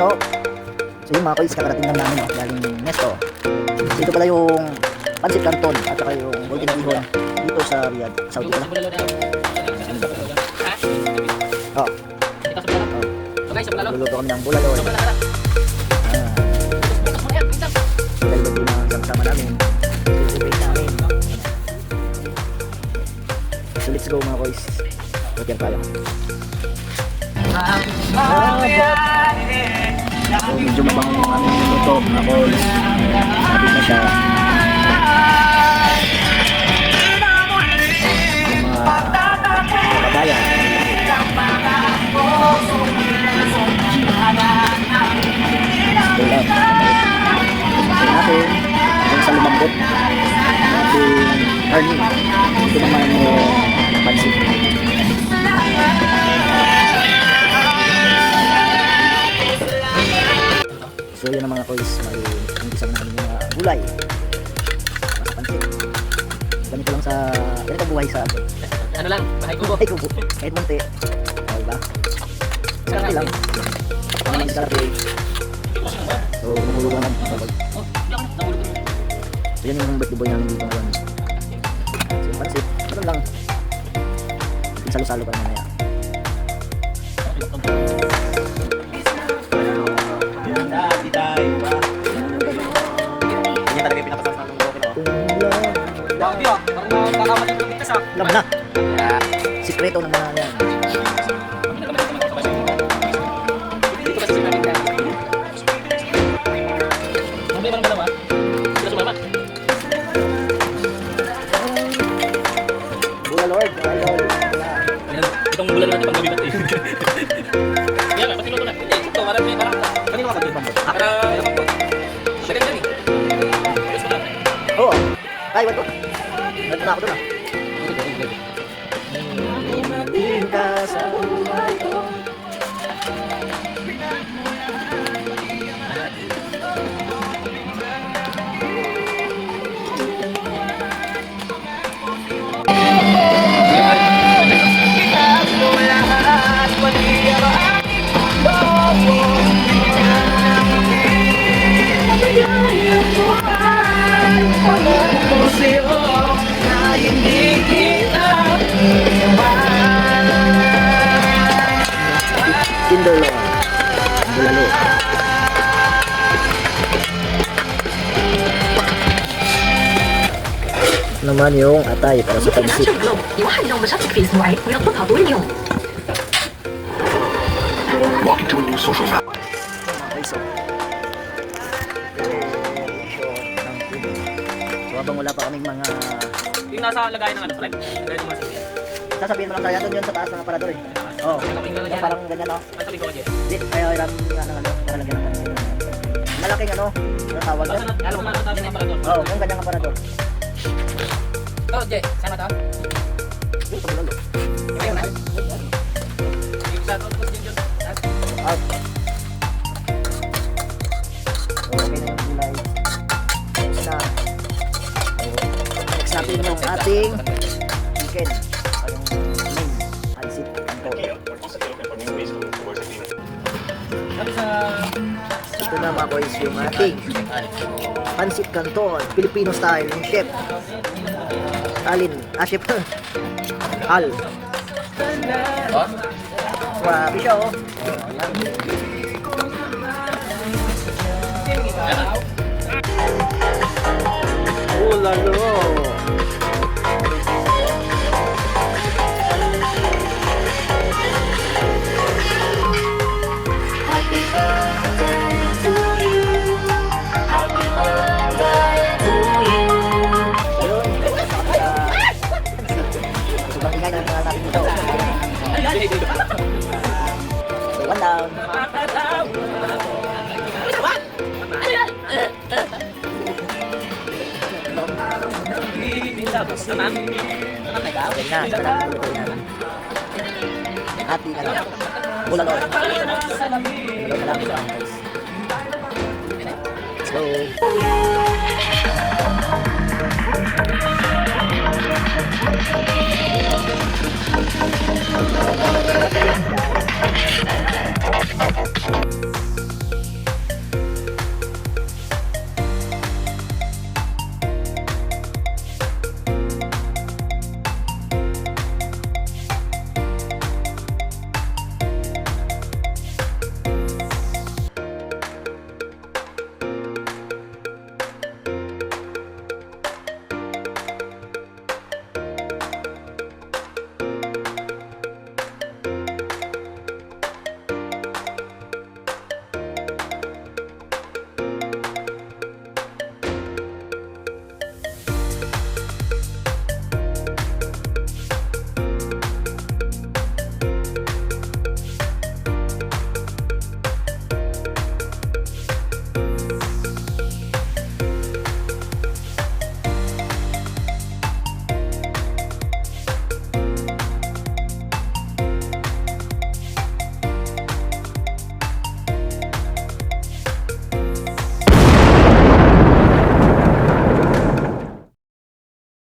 o. So yung mga kois, kakarating lang namin o, galing Nesto. So ito pala yung pancit canton at saka yung golden bihon dito sa Riyadh, Saudi pala. Oh. Luluto kami ng bulalo. Dahil ba't yung mga sama namin, susulit namin. So let's go mga kois. Pagyan tayo. So medyo mabango yung aming luto mga kois. Kapit na siya. Yung mga kabayan. So lang. So natin, yung sa lumambot ating earning. Ito naman yung pansit. So yun ang mga kois, may umpisa na namin yung mga gulay sa pansit. Ganito lang sa, ganito buhay sa ano lang, bahay kubo. Ay kubo, kahit munti. O diba? Sarap lang. Ano naman sarap eh. So mahulog lang ang sabag. So yan yung birthday boy namin dito ngayon. So yung pansit, ano lang. Salo-salo pa naman na yan. Laman na. Sikreto ng mga yan. Dito kasi sinabi na. Hindi man ba? Sila sumama. Bula Lord, idol. Itong bulan natin pang gabi ba? Yan, pati luto na. Ito, marami parang kanina ka ba? Para second yan eh. Oo. Ay, wala ko. Nandito na ako doon ah. Ka sa buhay ko. Tindolo. Bulalo. Naman yung atay para sa pansit. Walking to a new social map. So habang wala pa kaming mga Yung nasa lagayan ng ano pala. Lagayan ng mga sili. sasabihin mo lang tayo doon yun sa taas ng aparador eh. Oo. Yung parang ganyan no? Ang sabi ko kasi. Hindi, kaya lang nga ng ano, para lagyan ng pansit. Malaking ano, ano tawag Basta yan? alam mo na sabi ng aparador. Oo, yung ganyang aparador. Oh, Jay, sama ta? Yung sa bulalo. Ayun na. Sa out ko din yun. Out. So, okay na yung gulay. Next na. So, next natin yung ating chicken. O yung main. Pansit. Ito na mga boys yung ating pansit canton. Filipino style. Yung chef. Alin. Ah, chef. Al. Grabe siya oh. Oh lalo. Sobrang ingay ng mga natin dito. So, one down. Okay na, ito na. Hati ka lang. Bulalo. Bulalo ka lang. Let's go.